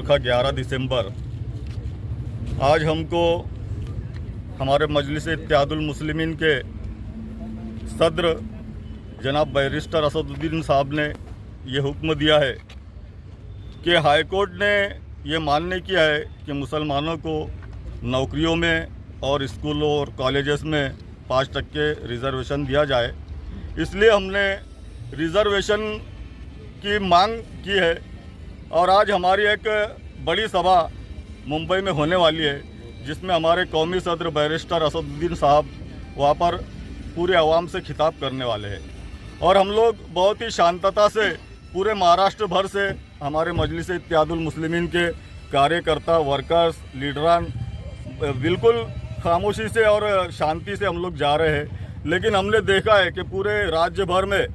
तारुखा 11 दिसंबर। आज हमको हमारे मजलिस इत्तेहादुल मुस्लिमीन के सदर जनाब बैरिस्टर असदुद्दीन साहब ने ये हुक्म दिया है कि हाई कोर्ट ने ये मान्य किया है कि मुसलमानों को नौकरियों में और स्कूलों और कॉलेजेस में 5% रिज़र्वेशन दिया जाए। इसलिए हमने रिज़र्वेशन की मांग की है और आज हमारी एक बड़ी सभा मुंबई में होने वाली है, जिसमें हमारे कौमी सदर बैरिस्टर असदुद्दीन साहब वहाँ पर पूरे अवाम से खिताब करने वाले हैं। और हम लोग बहुत ही शांतता से पूरे महाराष्ट्र भर से हमारे मजलिस इत्तेहादुल मुस्लिमीन के कार्यकर्ता, वर्कर्स, लीडरान बिल्कुल खामोशी से और शांति से हम लोग जा रहे हैं। लेकिन हमने देखा है कि पूरे राज्य भर में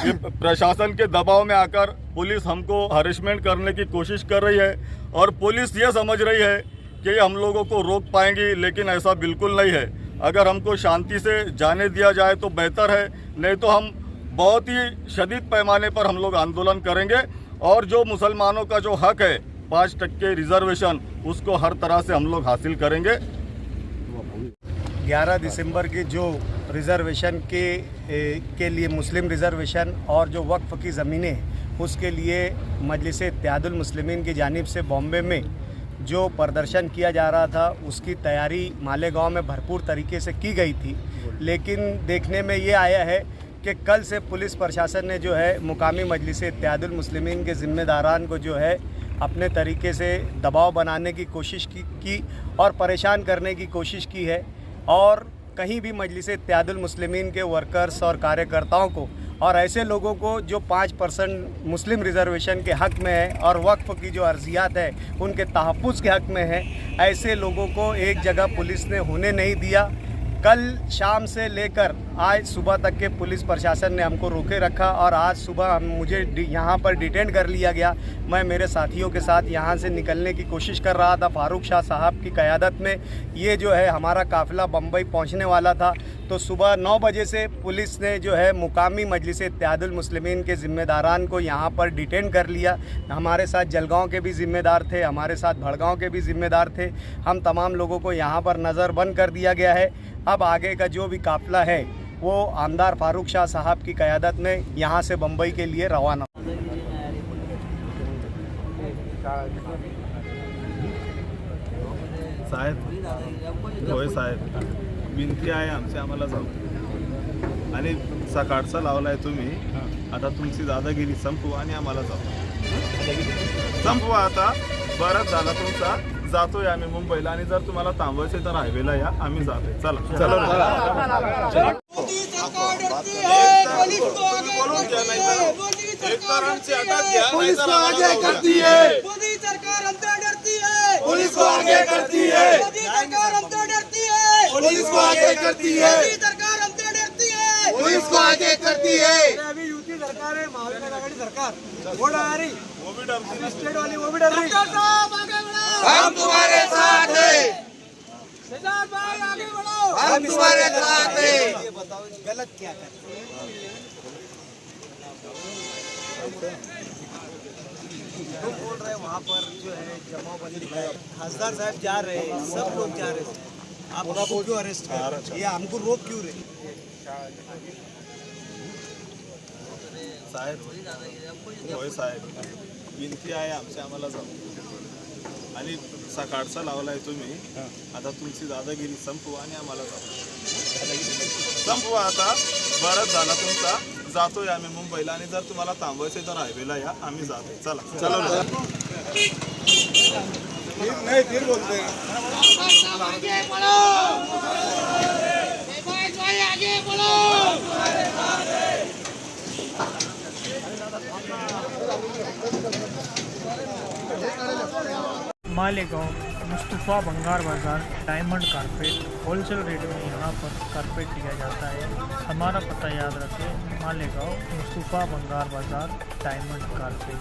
ये प्रशासन के दबाव में आकर पुलिस हमको हरेसमेंट करने की कोशिश कर रही है और पुलिस ये समझ रही है कि हम लोगों को रोक पाएंगी, लेकिन ऐसा बिल्कुल नहीं है। अगर हमको शांति से जाने दिया जाए तो बेहतर है, नहीं तो हम बहुत ही शदीद पैमाने पर हम लोग आंदोलन करेंगे और जो मुसलमानों का जो हक है 5% रिजर्वेशन, उसको हर तरह से हम लोग हासिल करेंगे। 11 दिसंबर की जो रिज़र्वेशन के लिए मुस्लिम रिज़र्वेशन और जो वक्फ़ की ज़मीनें हैं, उसके लिए मजलिस इत्तेहादुल मुस्लिमीन की जानिब से बॉम्बे में जो प्रदर्शन किया जा रहा था, उसकी तैयारी मालेगांव में भरपूर तरीके से की गई थी। लेकिन देखने में ये आया है कि कल से पुलिस प्रशासन ने जो है मुकामी मजलिस इत्तेहादुल मुस्लिमीन के ज़िम्मेदारान को जो है अपने तरीके से दबाव बनाने की कोशिश की और परेशान करने की कोशिश की है। और कहीं भी मजलिस इत्तेहादुल मुस्लिमीन के वर्कर्स और कार्यकर्ताओं को और ऐसे लोगों को जो 5% मुस्लिम रिज़र्वेशन के हक़ में है और वक्फ़ की जो अर्जियात है उनके तहफ़्फ़ुज़ के हक़ में है, ऐसे लोगों को एक जगह पुलिस ने होने नहीं दिया। कल शाम से लेकर आज सुबह तक के पुलिस प्रशासन ने हमको रोके रखा और आज सुबह मुझे यहाँ पर डिटेन कर लिया गया। मैं मेरे साथियों के साथ यहाँ से निकलने की कोशिश कर रहा था। फारूक शाह साहब की क़यादत में ये जो है हमारा काफ़िला बम्बई पहुँचने वाला था, तो सुबह 9 बजे से पुलिस ने जो है मुकामी मजलिस इत्तेहादुल मुस्लिमीन के ज़िम्मेदारान को यहाँ पर डिटेन कर लिया। हमारे साथ जलगांव के भी ज़िम्मेदार थे, हमारे साथ भड़गांव के भी ज़िम्मेदार थे। हम तमाम लोगों को यहाँ पर नज़रबंद कर दिया गया है। अब आगे का जो भी काफ़िला है वो आमदार फारूक शाह साहब की क़यादत में यहाँ से बम्बई के लिए रवाना। साहेब विनंती आहे आमची, आम्हाला जाऊ आणि सकाळचा लावलाय तुम्ही, आता तुमची दादागिरी संपवा आणि आम्हाला जाऊ संपवा। आता बराच झाला तुमचा, जातोय आम्ही मुंबईला आणि जर तुम्हाला थांबवायचं तर हायवेला या, आम्ही जातोय। चला चला एक तर आमची अटक घ्या, पुलिस को आगे करती है, मोदी सरकार हमसे डरती है, पुलिस को आगे करती है, मोदी सरकार हमसे डरती है, पुलिस को आगे करती है, मोदी सरकार हमसे डरती है, पुलिस को आगे करती है। अभी यूपी सरकार है, महाविकास आघाड़ी सरकार, वो डर रही, वो भी डरती है, स्टेट वाली वो भी डर रही। हम तुम्हारे साथ हैं, शहजाद भाई आगे बढ़ो, हम तुम्हारे साथ हैं। ये बताओ गलत क्या कर लोग बोल रहे हैं, वहाँ पर जो है जमावबंदी है, खासदार साहब जा रहे हैं, सब लोग जा रहे हैं, आप उनको क्यों अरेस्ट कर रहे हैं? ये हमको रोक क्यों रहे साहेब? होय साहेब, विनंती आहे आमची, आम्हाला जाऊ आणि सकाळचा लावलाय तुम्ही, आता तुमची दादागिरी संपवा आणि आम्हाला जाऊ संपवा। आता बराच झाला तुमचा, जातोय आम्ही मुंबईला आणि जर तुम्हाला थांबवायचं तर हायवेला या, आम्ही जातोय। चला चला नाही फिर बोलते मालेगांव मुस्तफ़ा बंगार बाज़ार डायमंड कारपेट होलसेल रेट में यहाँ पर कारपेट दिया जाता है। हमारा पता याद रखें, मालेगांव मुस्तफ़ा बंगार बाज़ार डायमंड कारपेट।